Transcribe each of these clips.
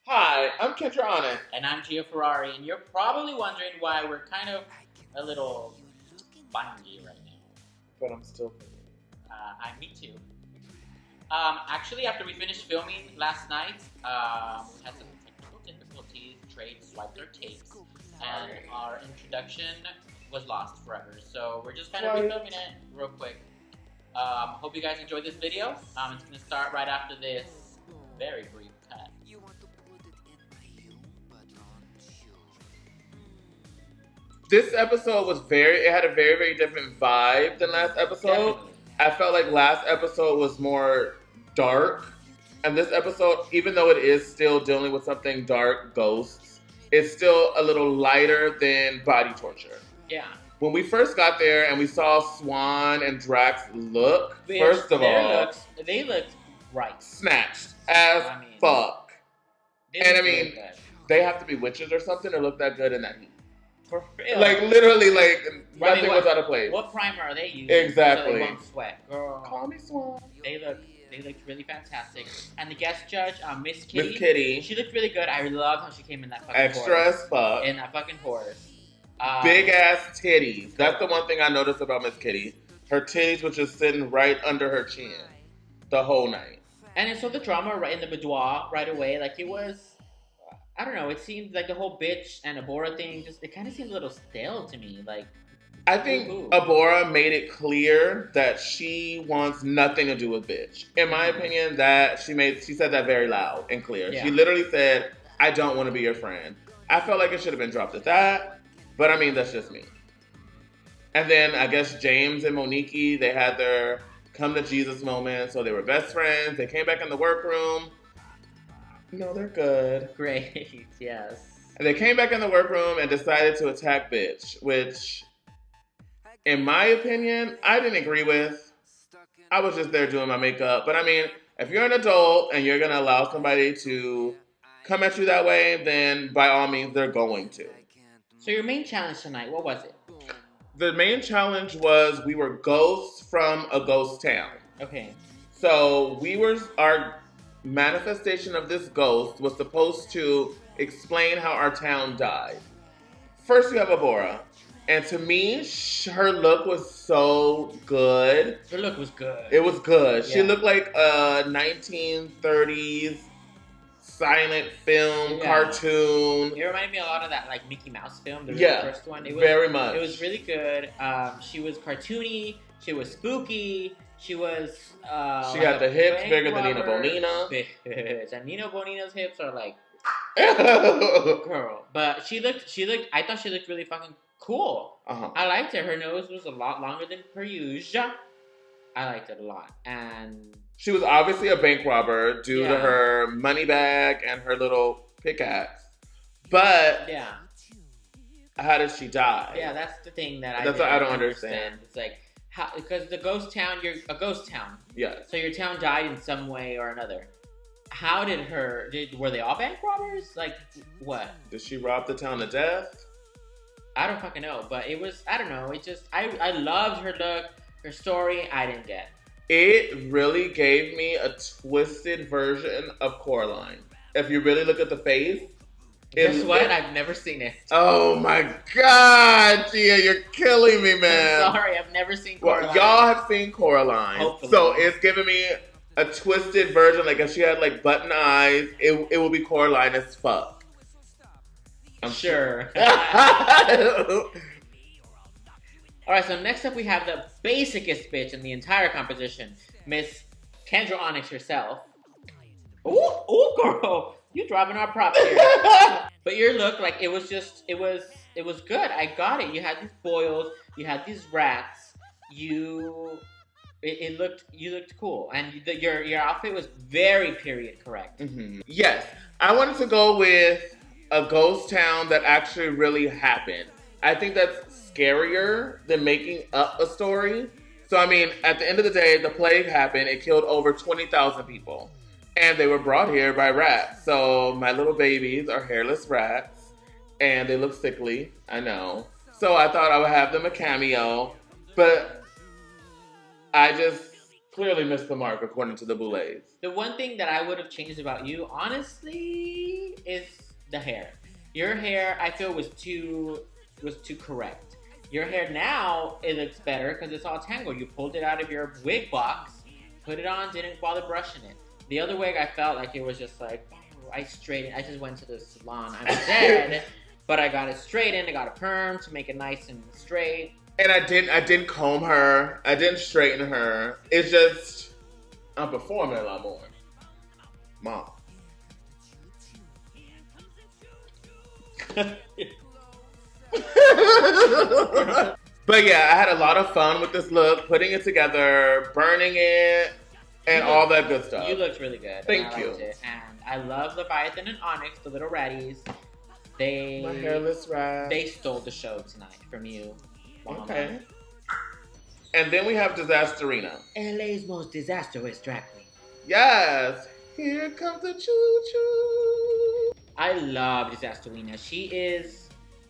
Hi, I'm Kendra Onixxx. And I'm Gia Ferrari, and you're probably wondering why we're kind of a little spongy right now. But I'm still Me too. Actually, after we finished filming last night, we had some technical difficulties. Trade swiped our tapes, and our introduction was lost forever. So we're just kind of refilming it real quick. Hope you guys enjoyed this video. It's going to start right after this very brief cut. This episode was it had a very, very different vibe than last episode. Definitely. I felt like last episode was more dark. And this episode, even though it is still dealing with something dark, ghosts, it's still a little lighter than body torture. Yeah. When we first got there and we saw Swan and Drax look, first of all, they looked right. Snatched as fuck. And I mean, they have to be witches or something to look that good in that heat. For real. Like, literally, like, nothing was out of place. What primer are they using? Exactly. So they won't sweat. Girl. Call me Swan. They looked really fantastic. And the guest judge, Miss Kitty. Miss Kitty. She looked really good. I love how she came in that fucking extra horse. as fuck. In that fucking horse. Big ass titties. That's the one thing I noticed about Miss Kitty. Her titties were just sitting right under her chin the whole night. And so the drama right in the boudoir right away, like it was, I don't know, it seemed like the whole bitch and Abora thing, it kind of seemed a little stale to me. Like, I think Abora made it clear that she wants nothing to do with bitch. In my opinion, she said that very loud and clear. Yeah. She literally said, I don't want to be your friend. I felt like it should have been dropped at that. But I mean, that's just me. And then I guess James and Monique, they had their come to Jesus moment. So they were best friends. They came back in the workroom. No, they're good. Great, yes. And they came back in the workroom and decided to attack bitch, which, in my opinion, I didn't agree with. I was just there doing my makeup. But I mean, if you're an adult and you're going to allow somebody to come at you that way, then by all means, they're going to. So your main challenge tonight, what was it? The main challenge was we were ghosts from a ghost town. Okay. So our manifestation of this ghost was supposed to explain how our town died. First we have Abora. And to me, her look was so good. Her look was good. It was good. Yeah. She looked like a 1930s silent film, cartoon. It reminded me a lot of that like Mickey Mouse film, the first one. It was, very much. It was really good. She was cartoony. She was spooky. She was. She got the hips bigger than Nina Bonina. And Nina Bonina's hips are like, girl. But she looked. I thought she looked really fucking cool. I liked her. Her nose was a lot longer than per usual. I liked it a lot, and she was obviously a bank robber due to her money bag and her little pickaxe. But how did she die? Yeah, that's the thing that I don't understand. It's like how, because the ghost town, you're a ghost town. Yeah. So your town died in some way or another. How did were they all bank robbers? Like what? Did she rob the town to death? I don't fucking know, but it was, I don't know. It just I loved her look. Her story, I didn't get. It really gave me a twisted version of Coraline. If you really look at the face. Guess what? I've never seen it. Oh my God, Gia, you're killing me, man. I'm sorry, I've never seen Coraline. Well, y'all have seen Coraline. Hopefully. So it's giving me a twisted version. Like if she had like button eyes, it would be Coraline as fuck. I'm sure. Alright, so next up we have the basicest bitch in the entire composition, Miss Kendra Onixxx herself. Ooh, girl, you dropping our props here. But your look, like, it was good. I got it. You had these boils, you had these rats, you looked cool, and your outfit was very period correct. Mm-hmm. Yes, I wanted to go with a ghost town that actually really happened. I think that's scarier than making up a story. So, I mean, at the end of the day, the plague happened. It killed over 20,000 people. And they were brought here by rats. So, my little babies are hairless rats. And they look sickly. I know. So, I thought I would have them a cameo. But I just clearly missed the mark, according to the Boulets. The one thing that I would have changed about you, honestly, the hair. Your hair, I feel, was too correct. Your hair now, it looks better because it's all tangled. You pulled it out of your wig box, put it on, didn't bother brushing it. The other wig, I felt like it was just like, oh, I just went to the salon. I'm dead, but I got it straightened. I got a perm to make it nice and straight. And I didn't comb her. I didn't straighten her. It's just, I'm performing a lot more. Mom. But yeah, I had a lot of fun with this look, putting it together, burning it, and all that good stuff. You looked really good. Thank you. It. And I love Leviathan and Onixxx, the little ratties. My hairless rat. They stole the show tonight from you, Mama. Okay. And then we have Disasterina. LA's most disastrous drag queen. Yes. Here comes the choo-choo. I love Disasterina.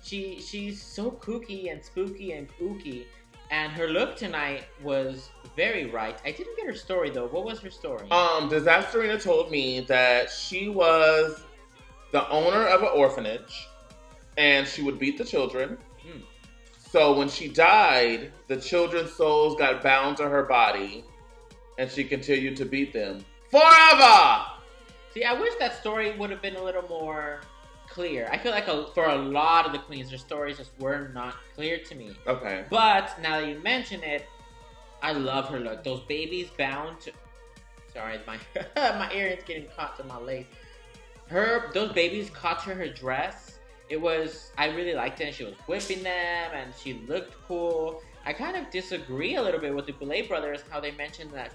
She's so kooky and spooky and ooky. And her look tonight was very right. I didn't get her story though. What was her story? Disasterina told me that she was the owner of an orphanage and she would beat the children. So when she died, the children's souls got bound to her body and she continued to beat them forever. See, I wish that story would have been a little more clear. I feel like for a lot of the queens, their stories just were not clear to me. Okay. But now that you mention it, I love her look. Those babies bound to... Sorry, my earring's getting caught to my lace. Those babies caught to her dress. I really liked it, and she was whipping them, and she looked cool. I kind of disagree a little bit with the Boulet brothers, how they mentioned that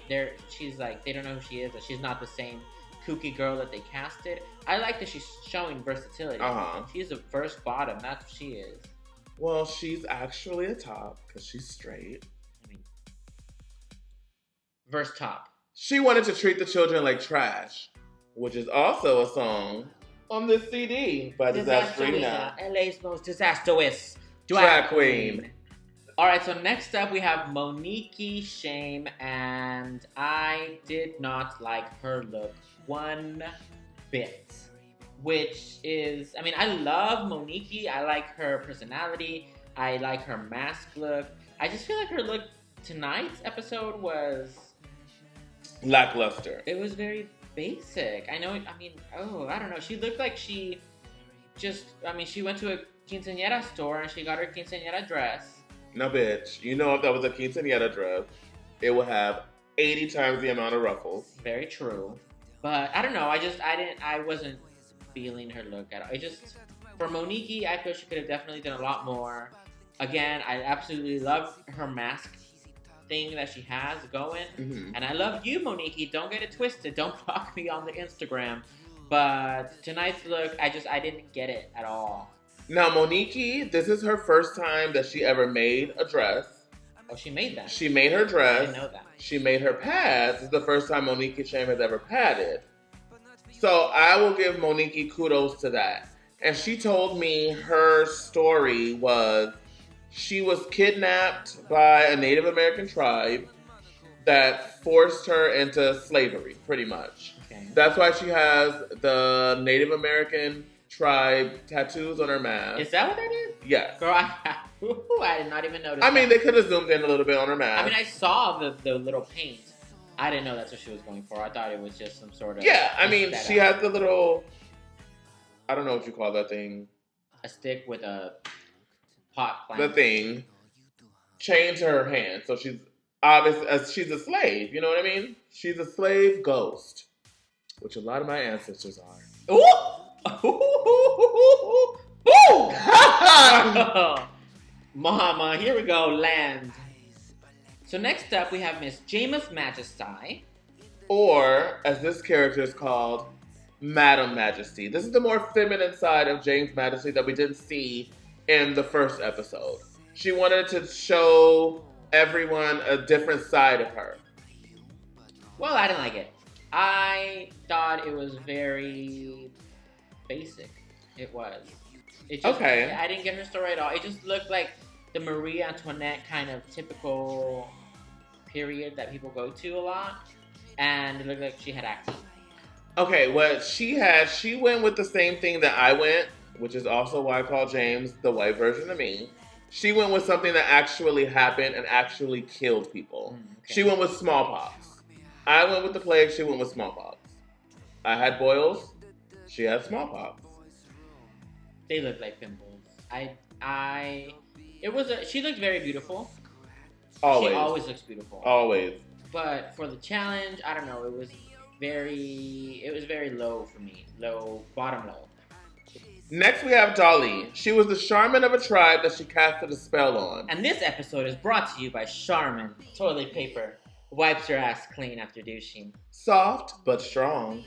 she's like, they don't know who she is, that she's not the same kooky girl that they casted. I like that she's showing versatility. She's a first bottom, that's what she is. Well, she's actually a top, because she's straight. I mean, verse top. She wanted to treat the children like trash, which is also a song on this CD by Disasterina. LA's most disastrous drag queen. Alright, so next up we have Monique Shame, and I did not like her look one bit. Which is, I mean, I love Monique. I like her personality. I like her mask look. I just feel like her look tonight's episode was lackluster. It was very basic. I don't know. She looked like she went to a quinceañera store and she got her quinceañera dress. No, bitch. You know if that was a quinceañera dress, it would have 80 times the amount of ruffles. Very true. But I don't know. I wasn't feeling her look at all. For Monique, I feel she could have definitely done a lot more. Again, I absolutely love her mask thing that she has going. And I love you, Monique. Don't get it twisted. Don't block me on the Instagram. But tonight's look, I didn't get it at all. Now, Monique, this is her first time that she ever made a dress. Oh, she made that? She made her dress. I didn't know that. She made her pads. This is the first time Monique Shame has ever padded. So I will give Monique kudos to that. And she told me her story was she was kidnapped by a Native American tribe that forced her into slavery, pretty much. Okay. That's why she has the Native American tribe tattoos on her mask. Is that what that is? Yes. Girl, I did not even notice. I mean, they could have zoomed in a little bit on her mask. I mean, I saw the little paint. I didn't know that's what she was going for. I thought it was just some sort of... Yeah, I mean, she has the little... I don't know what you call that thing. A stick with a pot plant. The thing. Chained to her hand. So she's obvious, she's a slave. You know what I mean? She's a slave ghost. Which a lot of my ancestors are. Ooh! Ooh! Mama, here we go, land. So next up, we have Miss James Majesty. Or, as this character is called, Madam Majesty. This is the more feminine side of James Majesty that we didn't see in the first episode. She wanted to show everyone a different side of her. Well, I didn't like it. I thought it was very basic. It was. Okay. I didn't get her story at all. It just looked like the Marie Antoinette kind of typical period that people go to a lot. And it looked like she had acne. Okay, what she had, she went with the same thing that I went, which is also why I call James the white version of me. She went with something that actually happened and actually killed people. Okay. She went with smallpox. I went with the plague, she went with smallpox. I had boils, she had smallpox. They look like pimples. She looked very beautiful. Always. She always looks beautiful. Always. But for the challenge, I don't know, it was very low for me. Bottom low. Next we have Tahleen. She was the shaman of a tribe that she casted a spell on. And this episode is brought to you by Charmin. Toilet paper. Wipes your ass clean after douching. Soft, but strong.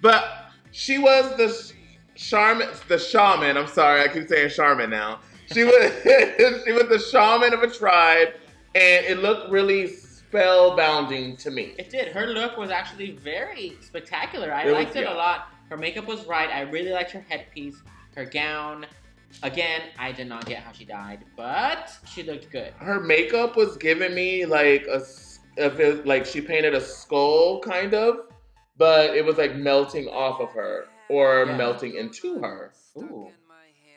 But she was the shaman, I'm sorry, I keep saying shaman now. She was the shaman of a tribe, and it looked really spellbounding to me. It did. Her look was actually very spectacular. I liked it a lot. Her makeup was right. I really liked her headpiece, her gown. Again, I did not get how she died, but she looked good. Her makeup was giving me like she painted a skull kind of, but it was like melting off of her or melting into her. Ooh.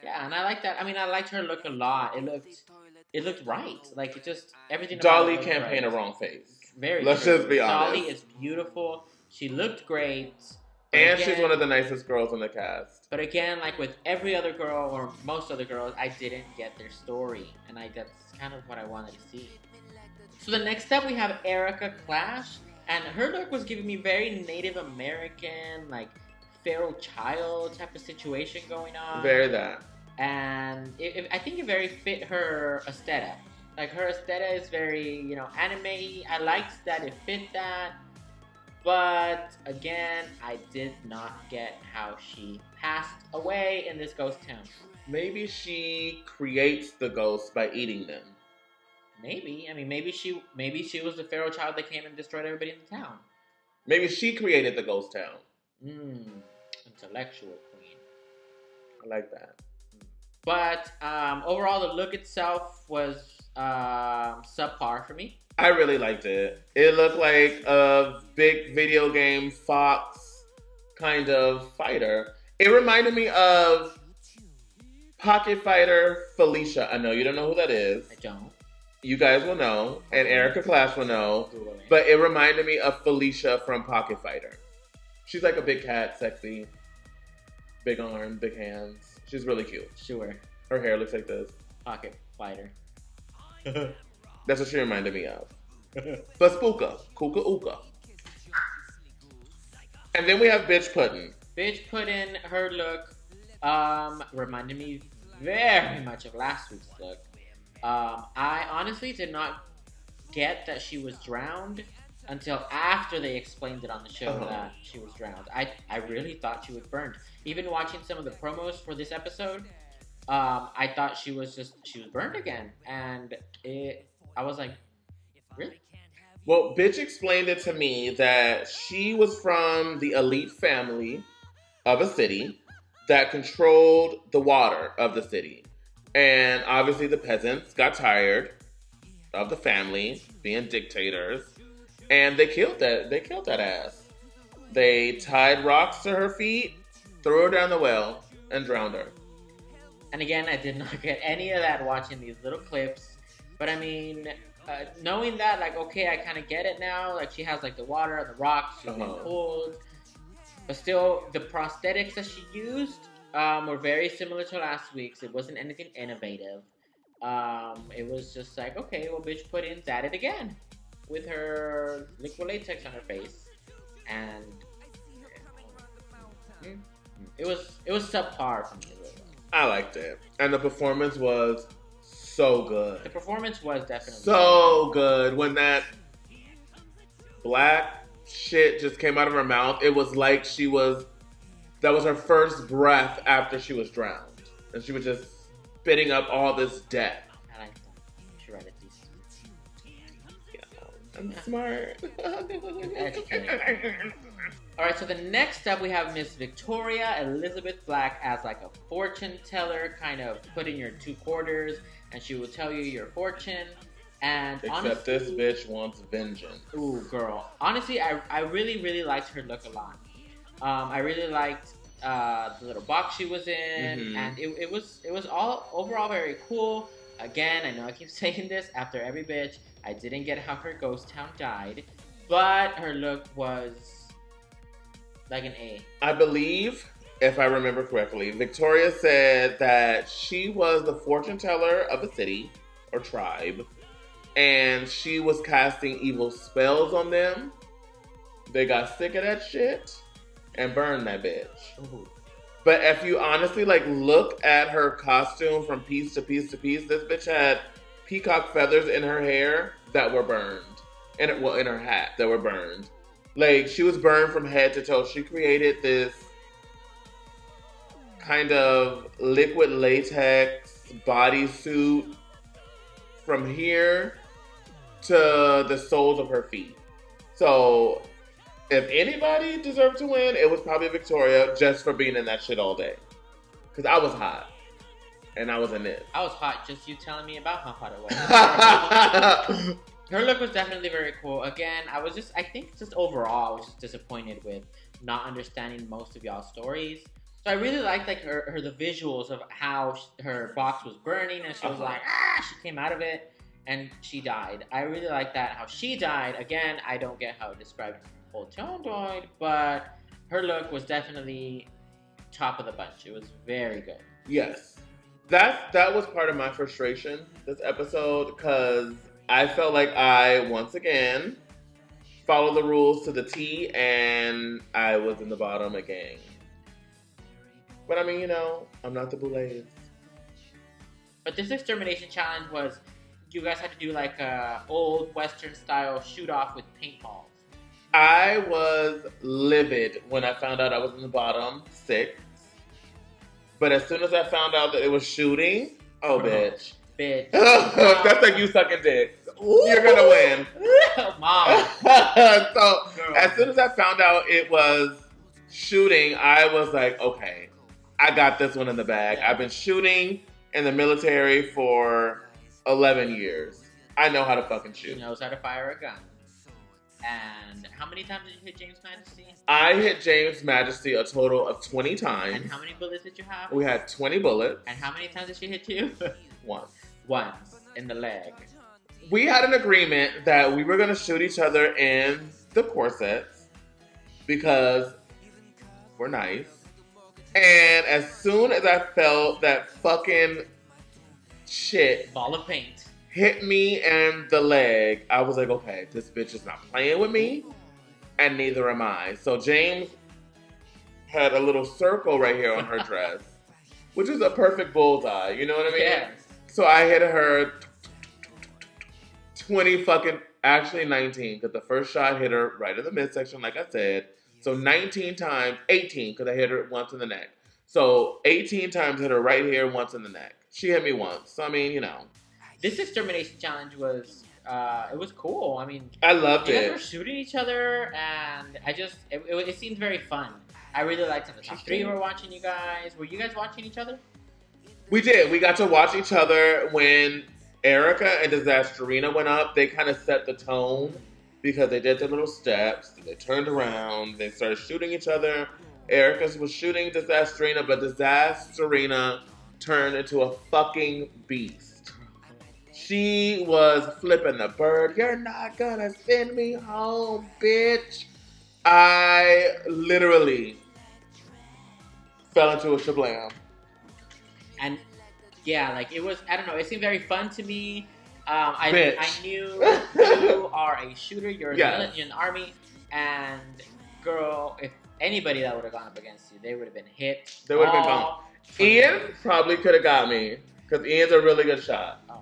Yeah, and I like that. I mean, I liked her look a lot. It looked right. Like it just everything. Dolly can't paint a wrong face. Let's just be honest. Dolly is beautiful. She looked great. And again, she's one of the nicest girls in the cast. But again, like with every other girl or most other girls, I didn't get their story. And that's kind of what I wanted to see. So the next up, we have Erika Clash. And her look was giving me very Native American, like feral child type of situation going on. Very that. And I think it very fit her aesthetic. Like her aesthetic is very, anime-y. I liked that it fit that. But again, I did not get how she passed away in this ghost town. Maybe she creates the ghosts by eating them. Maybe. I mean, maybe she was the feral child that came and destroyed everybody in the town. Maybe she created the ghost town. Intellectual queen. I like that. But overall, the look itself was subpar for me. I really liked it. It looked like a big video game Fox kind of fighter. It reminded me of Pocket Fighter Felicia. I know you don't know who that is. I don't. You guys will know, and Erika Clash will know. But it reminded me of Felicia from Pocket Fighter. She's like a big cat, sexy, big arm, big hands. She's really cute. Sure. Her hair looks like this. Pocket Fighter. That's what she reminded me of. But Spooka. Kuka Uka. And then we have Bitch Puddin'. Bitch Puddin', her look reminded me very much of last week's look. I honestly did not get that she was drowned until after they explained it on the show that she was drowned. I really thought she was burned. Even watching some of the promos for this episode, I thought she was burned again. And I was like, really? Well, Bitch explained it to me that she was from the elite family of a city that controlled the water of the city. And obviously the peasants got tired of the family being dictators. And they killed that ass. They tied rocks to her feet, threw her down the well, and drowned her. And again, I did not get any of that watching these little clips. But I mean, knowing that, like, okay, I kind of get it now. Like, she has, like, the water and the rocks. She's been pulled. But still, the prosthetics that she used were very similar to last week's. It wasn't anything innovative. It was just like, okay, well, Bitch Puddin's at it again with her liquid latex on her face. And it was subpar for me. I liked it. And the performance was so good. The performance was definitely so good. When that black shit just came out of her mouth, it was like that was her first breath after she was drowned. And she was just spitting up all this death. I like that. You should write a thesis. Yeah, I'm smart. Alright, so the next up we have Miss Victoria Elizabeth Black as like a fortune teller, kind of put in your 2 quarters and she will tell you your fortune. And Except honestly, this bitch wants vengeance. Ooh, girl. Honestly, I really, really liked her look a lot. I really liked the little box she was in, and it was all overall very cool. Again, I know I keep saying this after every bitch. I didn't get how her ghost town died, but her look was like an A. I believe, if I remember correctly, Victoria said that she was the fortune teller of the city or tribe, and she was casting evil spells on them. They got sick of that shit and burned that bitch. Ooh. But if you honestly look at her costume from piece to piece to piece, this bitch had peacock feathers in her hair that were burned, and in her hat that were burned. Like, she was burned from head to toe. She created this kind of liquid latex bodysuit from here to the soles of her feet. So, if anybody deserved to win, it was probably Victoria, just for being in that shit all day. Because I was hot. And I was in it. I was hot, just you telling me about how hot it was. Her look was definitely very cool. Again, I think overall, I was just disappointed with not understanding most of y'all's stories. So I really liked the visuals of how her box was burning, and she was like, she came out of it, and she died. I really liked that, how she died. Again, I don't get how it described Old Town died, but her look was definitely top of the bunch. It was very good. Yes. That was part of my frustration this episode, because I felt like I, once again, followed the rules to the T, and I was in the bottom again. But I mean, I'm not the Boulets. But this extermination challenge was, you guys had to do like a old Western style shoot off with paintballs. I was livid when I found out I was in the bottom 6. But as soon as I found out that it was shooting, bitch. Bitch. That's like you sucking dick. Ooh. You're gonna win. Mom. So, as soon as I found out it was shooting, I was like, okay, I got this one in the bag. Yeah. I've been shooting in the military for 11 years. I know how to fucking shoot. He knows how to fire a gun. And how many times did you hit James Majesty? I hit James Majesty a total of 20 times. And how many bullets did you have? We had 20 bullets. And how many times did she hit you? Once. Once. In the leg. We had an agreement that we were going to shoot each other in the corsets because we're nice. And as soon as I felt that fucking shit ball of paint hit me in the leg, I was like, okay, this bitch is not playing with me, and neither am I. So James had a little circle right here on her dress, which is a perfect bullseye, you know what I mean? Yes. So I hit her 20 fucking, actually 19, because the first shot hit her right in the midsection, like I said. So 19 times, 18, because I hit her once in the neck. So 18 times hit her right here, once in the neck. She hit me once. So, I mean, This extermination challenge was, it was cool. I mean, I loved it. You guys were shooting each other, and it seemed very fun. I really liked it. The top 3 were watching you guys. Were you guys watching each other? We did. We got to watch each other when Erika and Disasterina went up. They kind of set the tone because they did their little steps. They turned around. They started shooting each other. Erika was shooting Disasterina, but Disasterina turned into a fucking beast. She was flipping the bird. You're not gonna send me home, bitch. I literally fell into a shablam. And yeah, like it was, I don't know, it seemed very fun to me. I knew you are a shooter, you're in the army, and girl, if anybody that would have gone up against you, they would have been hit. They would have been gone. Ian probably could have got me, because Ian's a really good shot. Oh.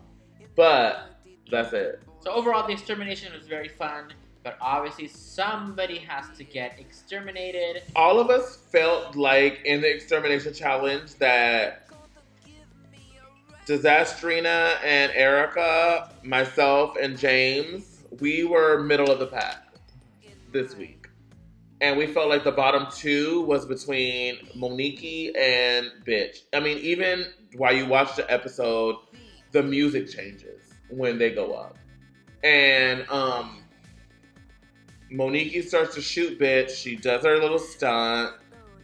But that's it. So overall, the extermination was very fun, but obviously somebody has to get exterminated. All of us felt like in the extermination challenge that Disasterina and Erika, myself and James, we were middle of the pack this week. And we felt like the bottom 2 was between Monique and Bitch. I mean, even while you watch the episode, the music changes when they go up. And Monique starts to shoot bitch. She does her little stunt.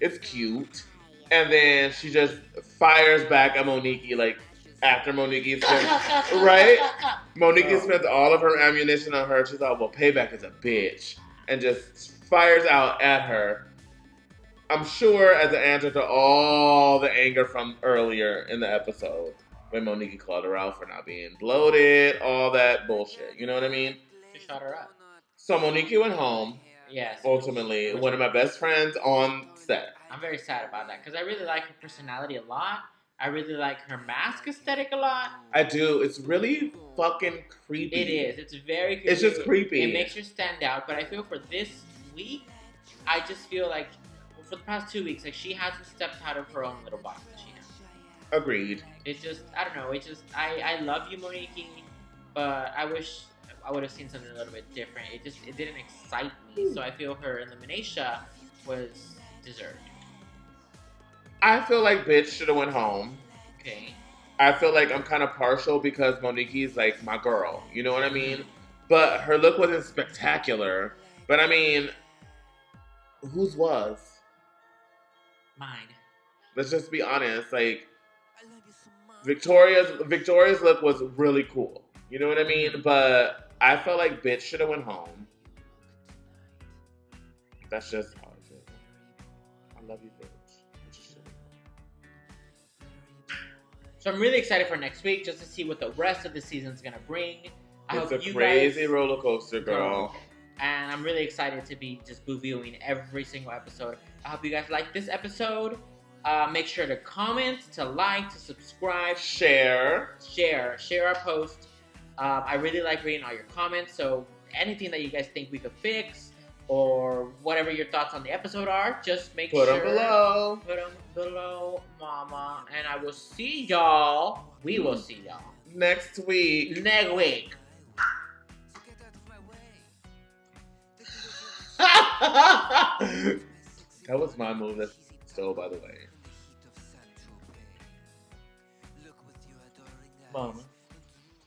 It's cute. And then she just fires back at Monique, like, after Monique spends, right? Monique spends all of her ammunition on her. She's like, well, payback is a bitch. And just fires out at her. I'm sure as an answer to all the anger from earlier in the episode when Monique called her out for not being bloated, all that bullshit. You know what I mean? She shot her up. So Monique went home. Yes. Ultimately, one of my best friends on set. I'm very sad about that because I really like her personality a lot. I really like her mask aesthetic a lot. I do. It's really fucking creepy. It is. It's very creepy. It's just creepy. It makes her stand out. But I feel for this week, I just feel like for the past 2 weeks, like she hasn't stepped out of her own little box that she has. Agreed. It just, I don't know. It just, I love you, Monique, but I wish I would have seen something a little bit different. It didn't excite me. So I feel her elimination was deserved. I feel like bitch should have went home. Okay. I feel like I'm kind of partial because Monique's like my girl. You know what I mean? But her look wasn't spectacular. But I mean, whose was? Mine. Let's just be honest. Like, Victoria's look was really cool. You know what I mean? But I felt like bitch should have went home. That's just how I feel. I love you, bitch. So I'm really excited for next week just to see what the rest of the season's gonna bring. It's a crazy roller coaster, girl. And I'm really excited to be just BOUviewing every single episode. I hope you guys like this episode. Make sure to comment, to like, to subscribe, share our post. I really like reading all your comments. So anything that you guys think we could fix, or whatever your thoughts on the episode are, just make sure. Put them below. Put them below, mama. And I will see y'all. We will see y'all. Next week. Next week. That was my move that stole, by the way. Mama.